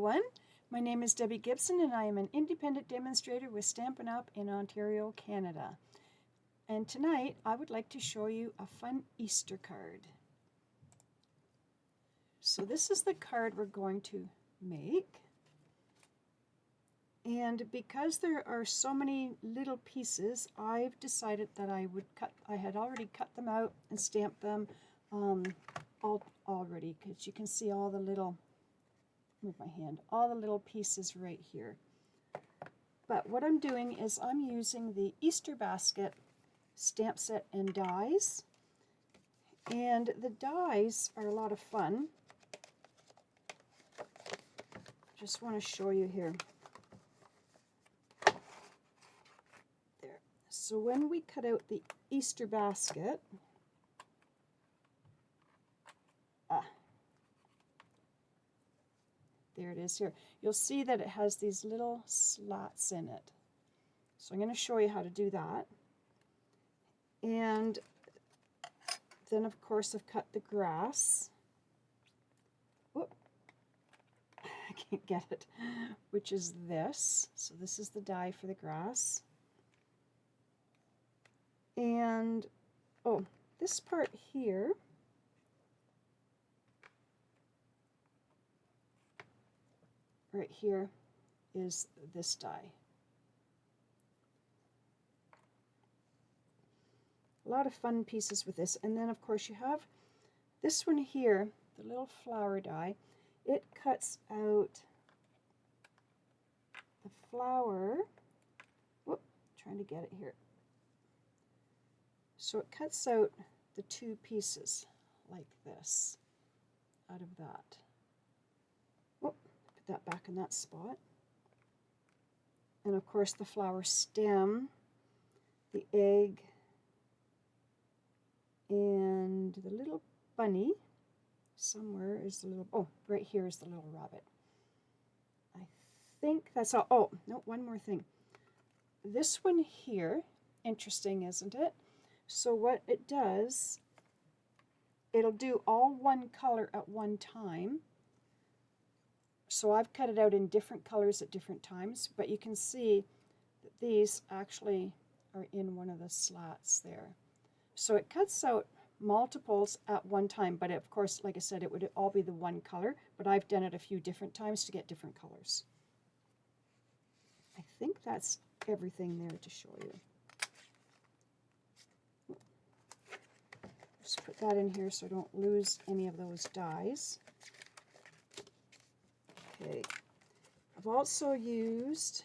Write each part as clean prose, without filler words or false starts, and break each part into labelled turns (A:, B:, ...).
A: everyone. My name is Debbie Gibson and I am an independent demonstrator with Stampin' Up! In Ontario, Canada. And tonight I would like to show you a fun Easter card. So this is the card we're going to make. And because there are so many little pieces, I've decided that I had already cut them out and stamped them already, because you can see all the little, move my hand, all the little pieces right here. But what I'm doing is I'm using the Easter basket stamp set and dies. And the dies are a lot of fun. Just want to show you here. There. So when we cut out the Easter basket, there it is here. You'll see that it has these little slats in it. So I'm going to show you how to do that. And then of course I've cut the grass. Whoop. I can't get it. Which is this. So this is the die for the grass. And oh, this part here, right here, is this die. A lot of fun pieces with this. And then of course you have this one here, the little flower die. It cuts out the flower. Whoop, trying to get it here. So it cuts out the two pieces like this out of that. Whoop, put that back in that spot. And of course the flower stem, the egg, and the little bunny. Somewhere is the little, oh, right here is the little rabbit. I think that's all. Oh, no, one more thing. This one here, interesting, isn't it? So what it does, it'll do all one color at one time. So I've cut it out in different colors at different times, but you can see that these actually are in one of the slats there. So it cuts out multiples at one time, but of course, like I said, it would all be the one color, but I've done it a few different times to get different colors. I think that's everything there to show you. Just put that in here so I don't lose any of those dies. Okay, I've also used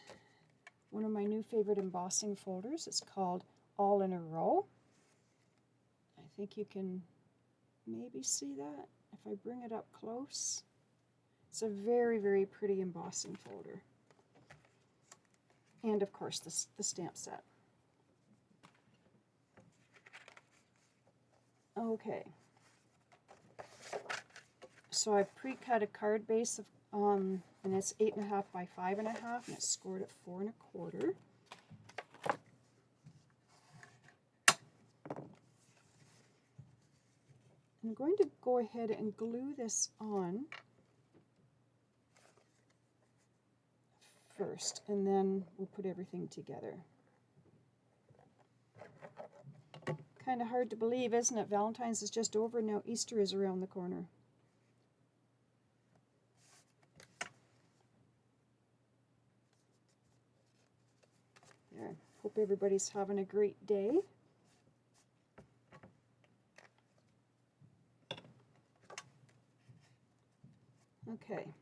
A: one of my new favorite embossing folders. It's called All in a Row. I think you can maybe see that if I bring it up close. It's a very, very pretty embossing folder. And of course the stamp set. Okay. So I've pre-cut a card base of and it's 8.5 by 5.5, and it's scored at 4 1/4. I'm going to go ahead and glue this on first, and then we'll put everything together. Kind of hard to believe, isn't it? Valentine's is just over, now Easter is around the corner. There. Hope everybody's having a great day. Okay,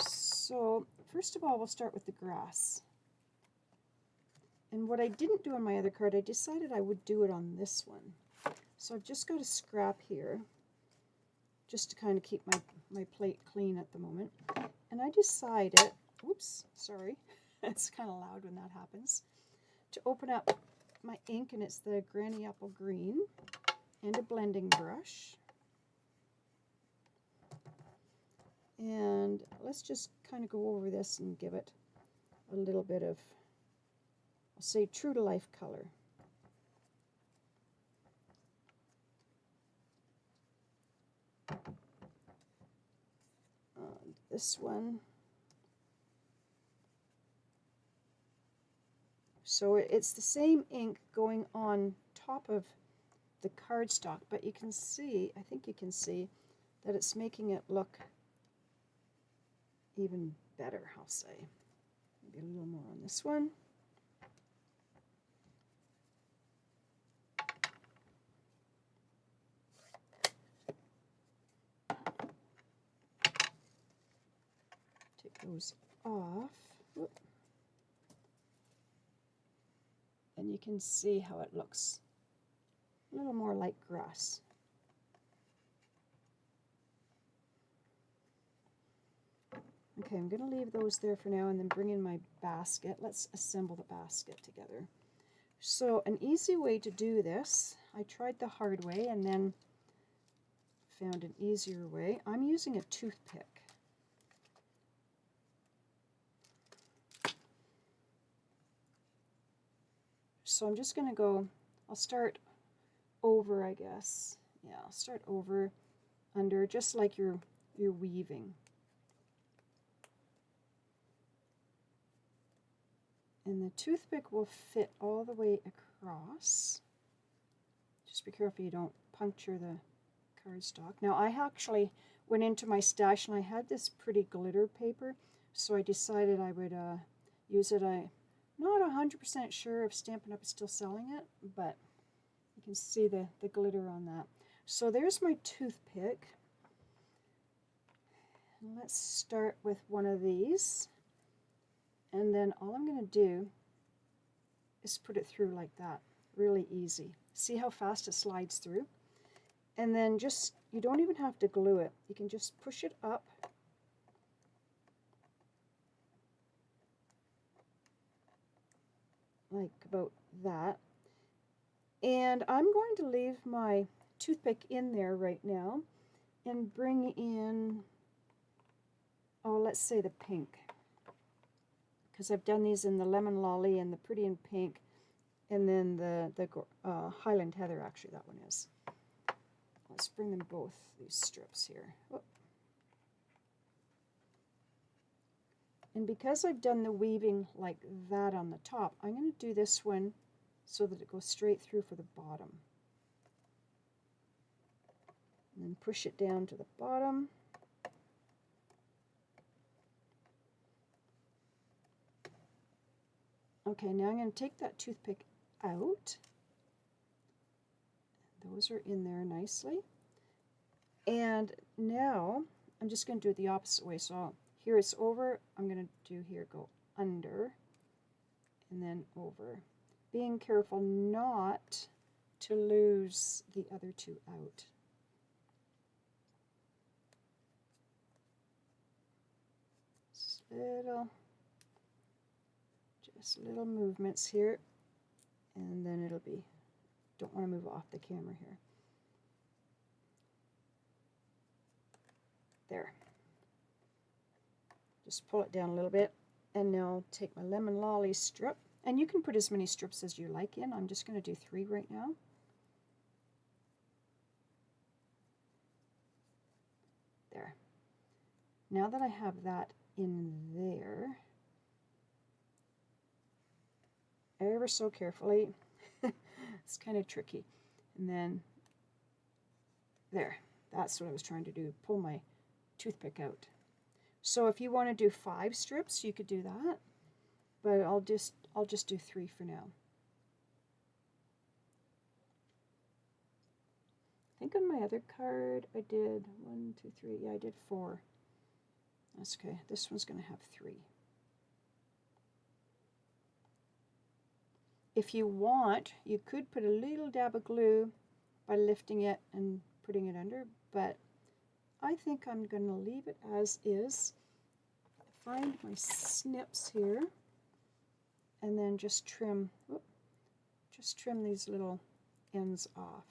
A: so first of all we'll start with the grass. And what I didn't do on my other card, I decided I would do it on this one. So I've just got a scrap here, just to kind of keep my plate clean at the moment. And I decided, oops, sorry, it's kind of loud when that happens, to open up my ink, and it's the Granny Apple Green, and a blending brush. And let's just kind of go over this and give it a little bit of, I'll say, true to life color. this one. So it's the same ink going on top of the cardstock, but you can see, I think you can see, that it's making it look even better, I'll say. Maybe a little more on this one. Take those off. Whoop. And you can see how it looks a little more like grass. Okay, I'm going to leave those there for now and then bring in my basket. Let's assemble the basket together. So an easy way to do this, I tried the hard way and then found an easier way. I'm using a toothpick. So I'm just going to go, I'll start over, I guess. Yeah, I'll start over, under, just like you're weaving. And the toothpick will fit all the way across. Just be careful you don't puncture the cardstock. Now I actually went into my stash and I had this pretty glitter paper, so I decided I would use it. I'm not 100% sure if Stampin' Up is still selling it, but you can see the glitter on that. So there's my toothpick. And let's start with one of these. And then all I'm going to do is put it through like that. Really easy. See how fast it slides through? And then just, you don't even have to glue it. You can just push it up. Like about that. And I'm going to leave my toothpick in there right now and bring in, oh, let's say the pink. Because I've done these in the Lemon Lolly and the Pretty in Pink, and then the Highland Heather, actually that one is. Let's bring them both, these strips here. Whoop. And because I've done the weaving like that on the top, I'm going to do this one so that it goes straight through for the bottom. And then push it down to the bottom. Okay, now I'm going to take that toothpick out. Those are in there nicely. And now I'm just going to do it the opposite way. So here it's over. I'm going to do here, go under and then over. Being careful not to lose the other two out. Just little movements here, and then it'll be, don't want to move off the camera here. There. Just pull it down a little bit, and now take my Lemon Lolly strip, and you can put as many strips as you like in. I'm just going to do 3 right now. There. Now that I have that in there, ever so carefully, it's kind of tricky, and then there, that's what I was trying to do, pull my toothpick out. So if you want to do 5 strips, you could do that, but I'll just do 3 for now. I think on my other card I did 1, 2, 3, yeah, I did 4. That's okay. This one's going to have 3. If you want, you could put a little dab of glue by lifting it and putting it under, but I think I'm going to leave it as is. Find my snips here, and then just trim, these little ends off.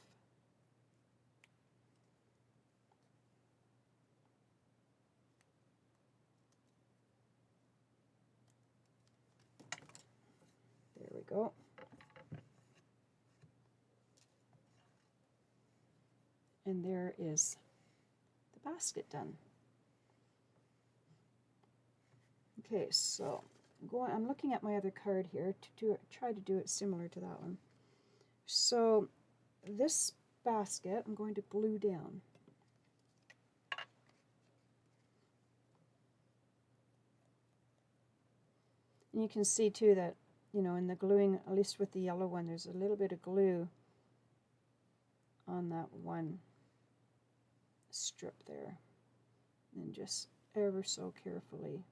A: There we go. And there is the basket done. Okay, so I'm looking at my other card here to try to do it similar to that one. So this basket I'm going to glue down. And you can see too that, you know, in the gluing, at least with the yellow one, there's a little bit of glue on that one strip there. And just ever so carefully.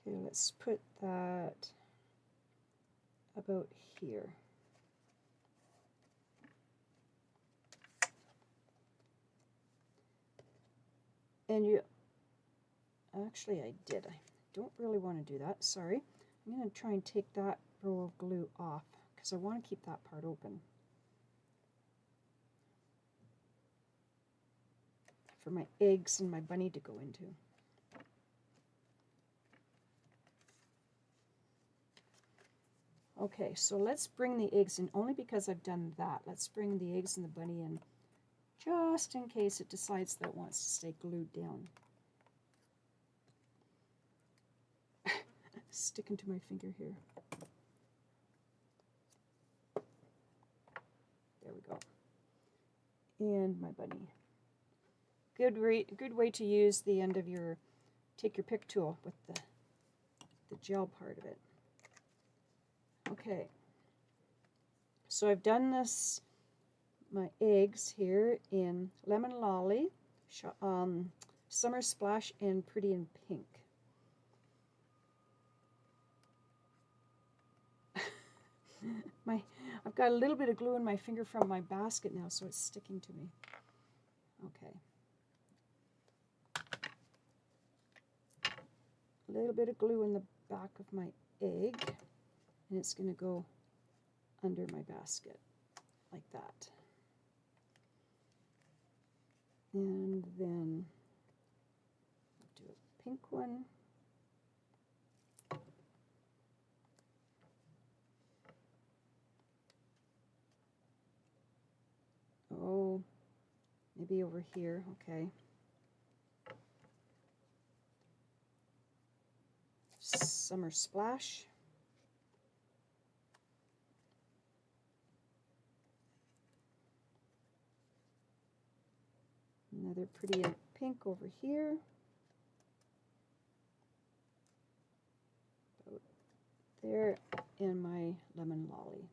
A: Okay, let's put that about here. And you, actually I did. I don't really want to do that, sorry. I'm going to try and take that row of glue off because I want to keep that part open for my eggs and my bunny to go into. Okay, so let's bring the eggs in, only because I've done that. Let's bring the eggs and the bunny in just in case it decides that it wants to stay glued down. Sticking to my finger here. There we go. And my bunny. Good way to use the end of your, take your pick tool with the gel part of it. Okay, so I've done this, my eggs here in Lemon Lolly, Summer Splash, and Pretty in Pink. I've got a little bit of glue in my finger from my basket now, so it's sticking to me. Okay. A little bit of glue in the back of my egg, and it's going to go under my basket like that. And then do a pink one. Oh, maybe over here, okay. Summer Splash. Another Pretty in Pink over here. About there, and my Lemon Lolly.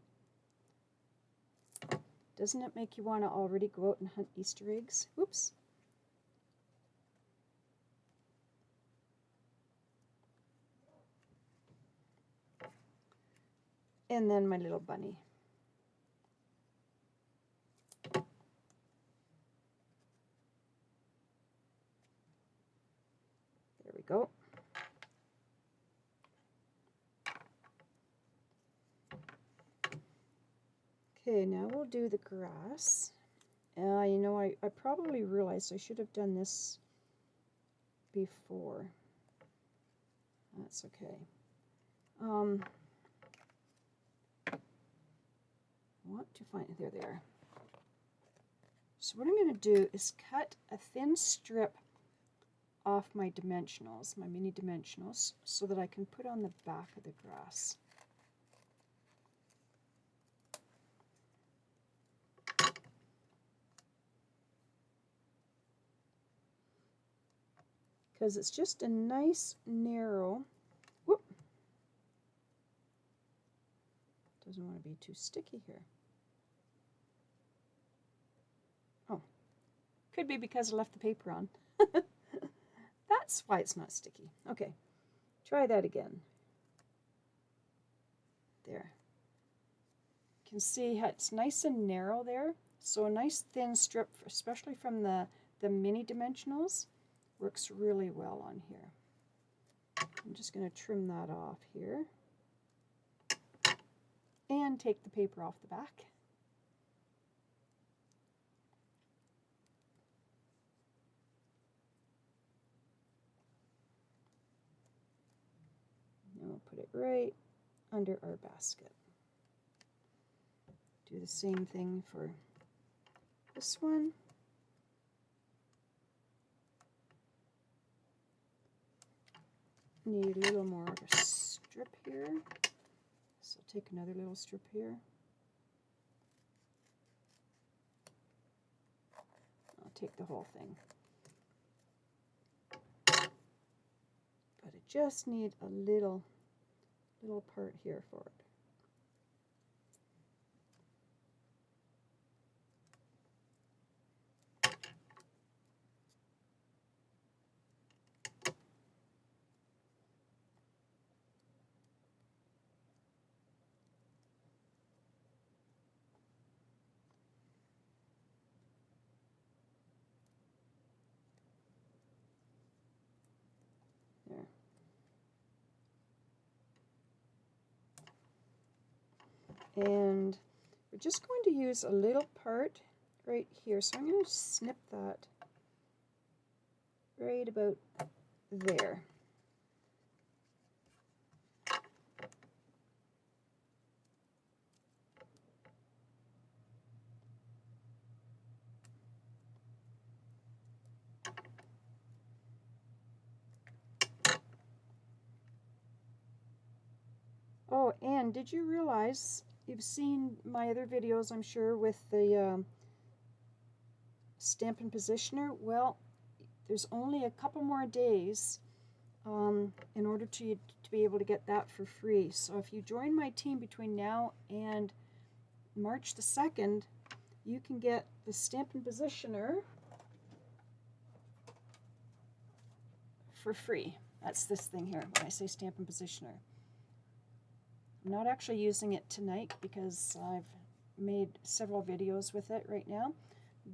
A: Doesn't it make you want to already go out and hunt Easter eggs? Oops. And then my little bunny. There we go. Okay, now we'll do the grass. You know, I probably realized I should have done this before. That's okay. I want to find, there they are. So what I'm going to do is cut a thin strip off my dimensionals, my mini dimensionals, so that I can put on the back of the grass. Because it's just a nice narrow, whoop, doesn't want to be too sticky here. Oh, could be because I left the paper on. That's why it's not sticky. Okay, try that again. There. You can see how it's nice and narrow there. So a nice thin strip, especially from the mini dimensionals, works really well on here. I'm just going to trim that off here and take the paper off the back. And we'll put it right under our basket. Do the same thing for this one. Need a little more of a strip here. So I'll take another little strip here. I'll take the whole thing. But I just need a little part here for it. And we're just going to use a little part right here. So I'm going to snip that right about there. Oh, and did you realize, you've seen my other videos, I'm sure, with the Stampin' Positioner? Well, there's only a couple more days in order to be able to get that for free. So if you join my team between now and March the 2nd, you can get the Stampin' Positioner for free. That's this thing here, when I say Stampin' Positioner. I'm not actually using it tonight because I've made several videos with it right now,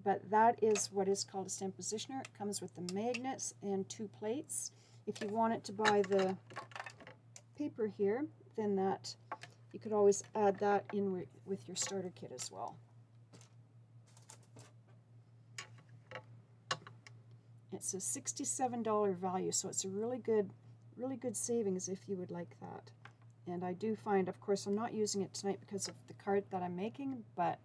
A: but that is what is called a Stampin' Positioner. It comes with the magnets and 2 plates. If you wanted to buy the paper here, then that you could always add that in with your starter kit as well. It's a $67 value, so it's a really good savings if you would like that. And I do find, of course, I'm not using it tonight because of the card that I'm making, but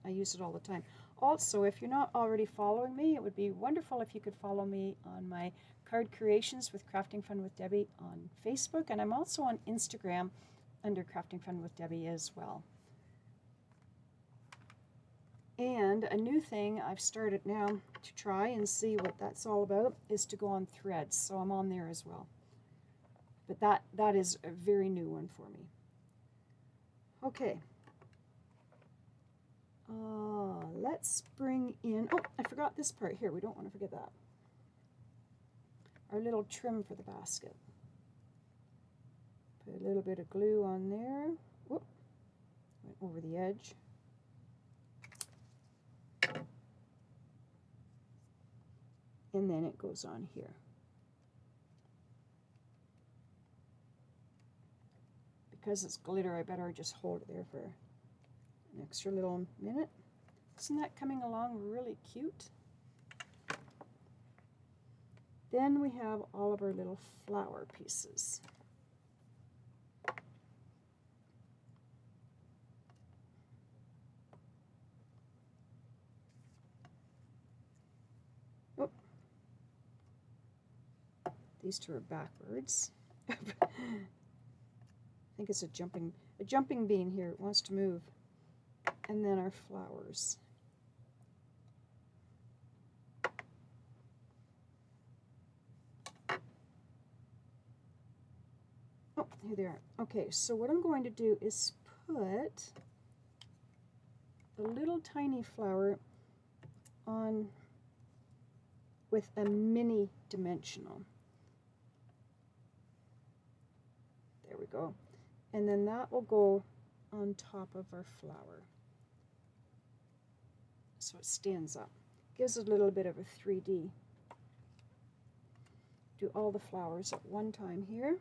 A: I use it all the time. Also, if you're not already following me, it would be wonderful if you could follow me on my Card Creations with Crafting Fun with Debbie on Facebook, and I'm also on Instagram under Crafting Fun with Debbie as well. And a new thing I've started now to try and see what that's all about is to go on Threads, so I'm on there as well. But that is a very new one for me. Okay. Let's bring in, oh, I forgot this part here. We don't want to forget that. Our little trim for the basket. Put a little bit of glue on there. Whoop, went over the edge. And then it goes on here. Because it's glitter, I better just hold it there for an extra little minute. Isn't that coming along really cute? Then we have all of our little flower pieces. Oh, these two are backwards. I think it's a jumping bean here. It wants to move. And then our flowers. Oh, here they are. Okay, so what I'm going to do is put a little tiny flower on with a mini dimensional. There we go. And then that will go on top of our flower. So it stands up. Gives it a little bit of a 3D. Do all the flowers at one time here.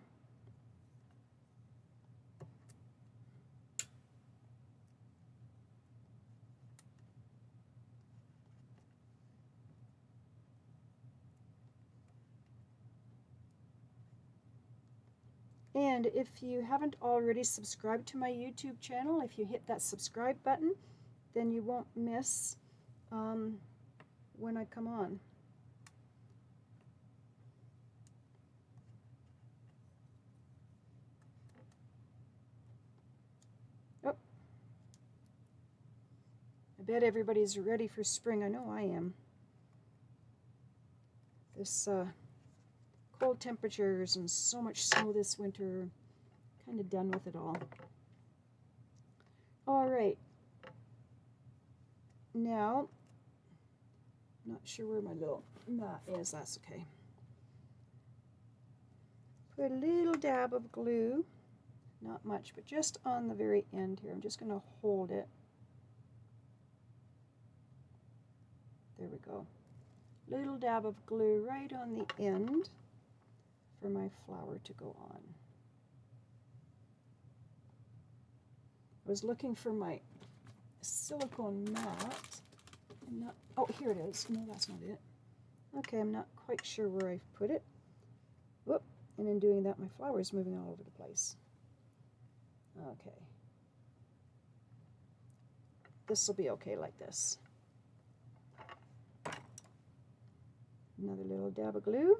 A: And if you haven't already subscribed to my YouTube channel, if you hit that subscribe button, then you won't miss when I come on. Oh, I bet everybody's ready for spring. I know I am. This cold temperatures and so much snow this winter, kind of done with it all. All right. Now, not sure where my little mat is. That's okay. Put a little dab of glue, not much, but just on the very end here. I'm just going to hold it. There we go. Little dab of glue right on the end for my flower to go on. I was looking for my silicone mat. Oh, here it is. No, that's not it. Okay, I'm not quite sure where I've put it. Whoop, and in doing that, my flower is moving all over the place. Okay. This will be okay like this. Another little dab of glue.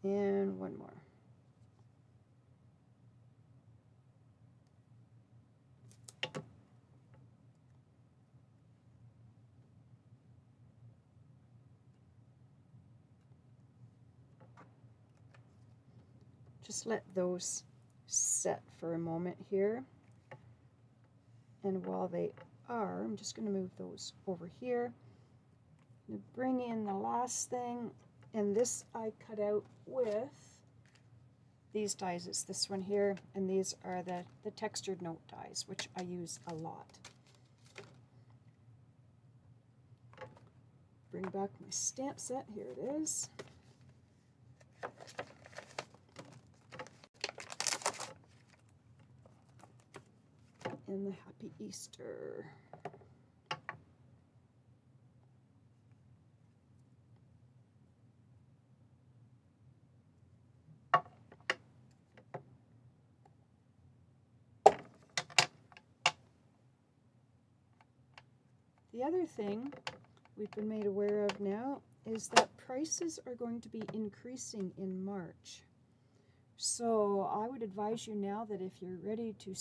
A: And one more. Just let those set for a moment here. And while they are, I'm just going to move those over here. I'm going to bring in the last thing, and this I cut out with these dies. It's this one here, and these are the textured note dies, which I use a lot. Bring back my stamp set. Here it is. And the Happy Easter. The other thing we've been made aware of now is that prices are going to be increasing in March. So I would advise you now that if you're ready to,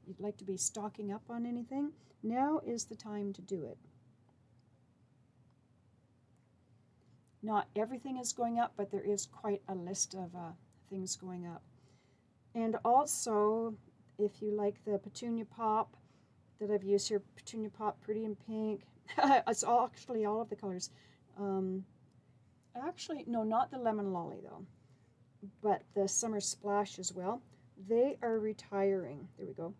A: you'd like to be stocking up on anything, now is the time to do it. Not everything is going up, but there is quite a list of things going up. And also, if you like the Petunia Pop that I've used here, Petunia Pop Pretty in Pink, it's actually all of the colors. Actually, no, not the Lemon Lolly though, but the Summer Splash as well. They are retiring. There we go.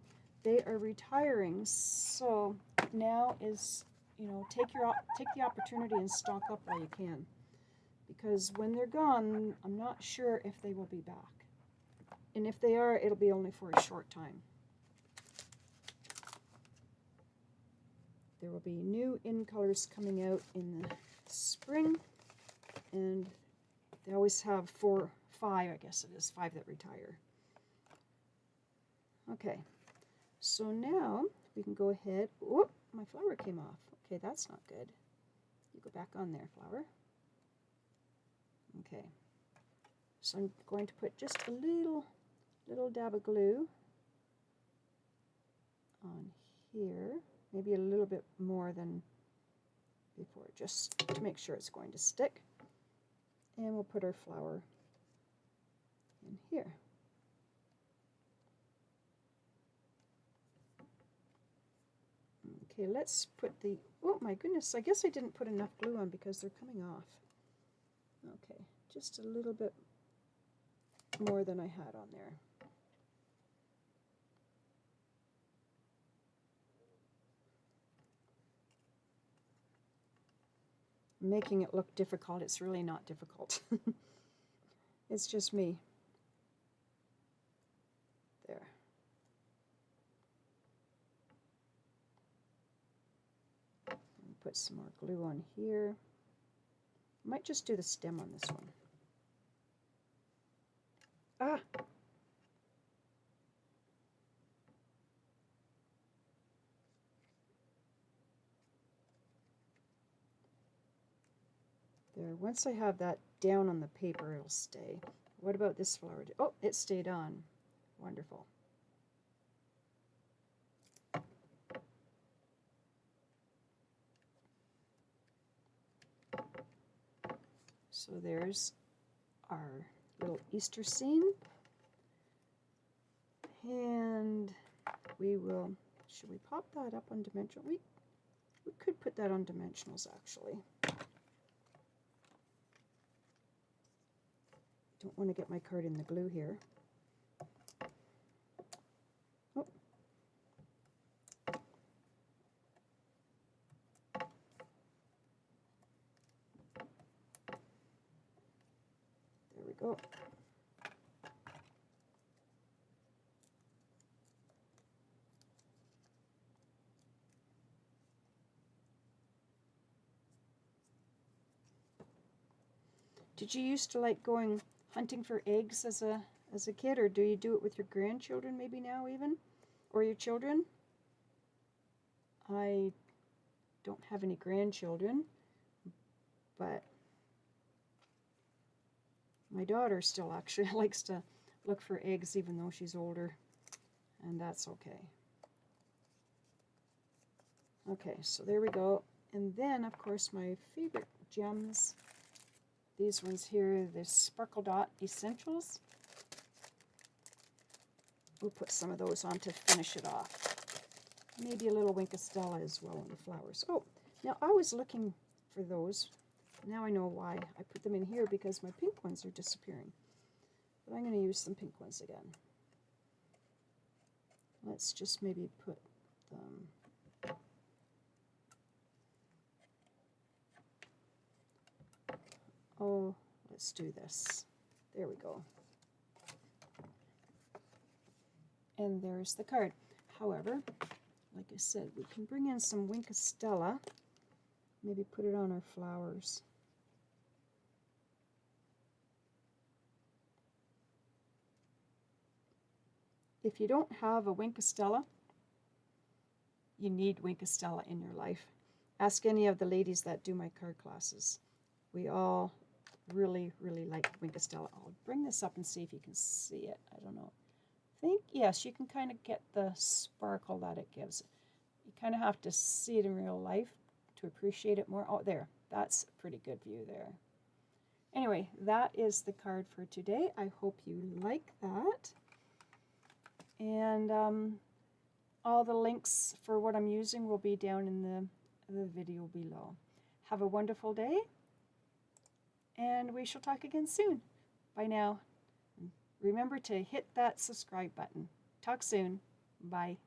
A: They are retiring, so now is, you know, take the opportunity and stock up while you can, because when they're gone, I'm not sure if they will be back. And if they are, it'll be only for a short time. There will be new in colors coming out in the spring, and they always have 5, I guess it is, 5 that retire. Okay, so now we can go ahead. Whoop, my flower came off. Okay, that's not good. You go back on there, flower. Okay, so I'm going to put just a little dab of glue on here, maybe a little bit more than before, just to make sure it's going to stick. And we'll put our flower in here. Okay, let's put the, oh my goodness, I guess I didn't put enough glue on because they're coming off. Okay, just a little bit more than I had on there. Making it look difficult, it's really not difficult. It's just me. There. put some more glue on here. Might just do the stem on this one. Ah! There, once I have that down on the paper, it'll stay. What about this flower? Oh, it stayed on. Wonderful. So there's our little Easter scene. And we will, should we pop that up on dimensional? We could put that on dimensionals actually. Don't want to get my card in the glue here. Oh. There we go. Did you used to like going hunting for eggs as a kid, or do you do it with your grandchildren maybe now even, or your children? I don't have any grandchildren, but my daughter still actually likes to look for eggs even though she's older, and that's okay. Okay, so there we go. And then of course my favorite gems, these ones here, the Sparkle Dot Essentials. We'll put some of those on to finish it off. Maybe a little Wink of Stella as well on the flowers. Oh, now I was looking for those. Now I know why I put them in here, because my pink ones are disappearing. But I'm going to use some pink ones again. Let's just maybe put them... Oh, let's do this. There we go. And there's the card. However, like I said, we can bring in some Wink of Stella. Maybe put it on our flowers. If you don't have a Wink of Stella, you need Wink of Stella in your life. Ask any of the ladies that do my card classes. We all really, really like Wink of Stella. I'll bring this up and see if you can see it. I don't know. I think, yes, you can kind of get the sparkle that it gives. You kind of have to see it in real life to appreciate it more. Oh, there. That's a pretty good view there. Anyway, that is the card for today. I hope you like that. And all the links for what I'm using will be down in the video below. Have a wonderful day, and we shall talk again soon. Bye now. Remember to hit that subscribe button. Talk soon. Bye.